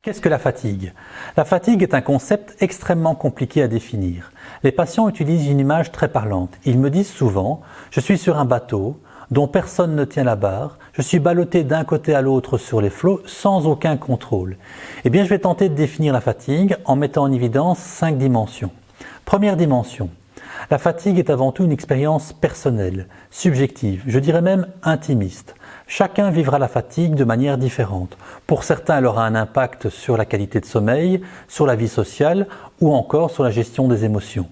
Qu'est-ce que la fatigue? La fatigue est un concept extrêmement compliqué à définir. Les patients utilisent une image très parlante. Ils me disent souvent « je suis sur un bateau dont personne ne tient la barre, je suis ballotté d'un côté à l'autre sur les flots sans aucun contrôle ». Eh bien, je vais tenter de définir la fatigue en mettant en évidence 5 dimensions. Première dimension. La fatigue est avant tout une expérience personnelle, subjective, je dirais même intimiste. Chacun vivra la fatigue de manière différente. Pour certains, elle aura un impact sur la qualité de sommeil, sur la vie sociale ou encore sur la gestion des émotions.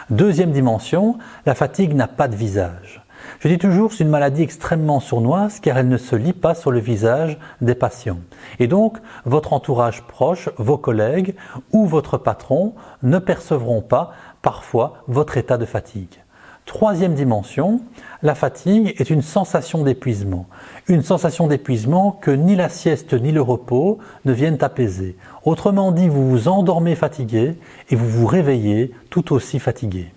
Deuxième dimension, la fatigue n'a pas de visage. Je dis toujours, c'est une maladie extrêmement sournoise car elle ne se lit pas sur le visage des patients. Et donc, votre entourage proche, vos collègues ou votre patron ne percevront pas parfois votre état de fatigue. Troisième dimension, la fatigue est une sensation d'épuisement. Une sensation d'épuisement que ni la sieste ni le repos ne viennent apaiser. Autrement dit, vous vous endormez fatigué et vous vous réveillez tout aussi fatigué.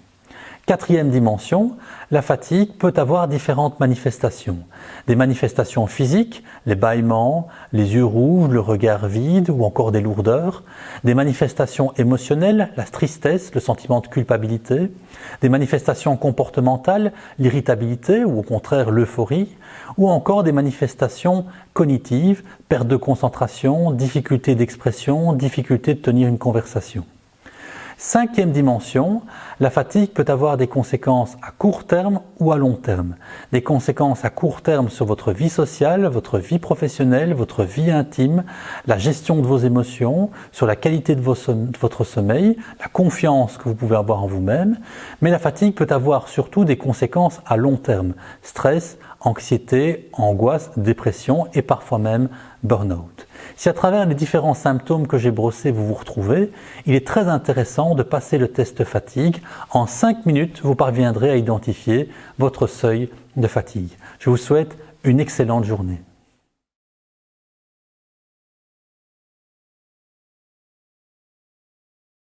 Quatrième dimension, la fatigue peut avoir différentes manifestations. Des manifestations physiques, les bâillements, les yeux rouges, le regard vide ou encore des lourdeurs. Des manifestations émotionnelles, la tristesse, le sentiment de culpabilité. Des manifestations comportementales, l'irritabilité ou au contraire l'euphorie. Ou encore des manifestations cognitives, perte de concentration, difficulté d'expression, difficulté de tenir une conversation. Cinquième dimension, la fatigue peut avoir des conséquences à court terme ou à long terme. Des conséquences à court terme sur votre vie sociale, votre vie professionnelle, votre vie intime, la gestion de vos émotions, sur la qualité de votre sommeil, la confiance que vous pouvez avoir en vous-même. Mais la fatigue peut avoir surtout des conséquences à long terme. Stress, anxiété, angoisse, dépression et parfois même burn-out. Si à travers les différents symptômes que j'ai brossés vous vous retrouvez, il est très intéressant de passer le test fatigue. En 5 minutes, vous parviendrez à identifier votre seuil de fatigue. Je vous souhaite une excellente journée.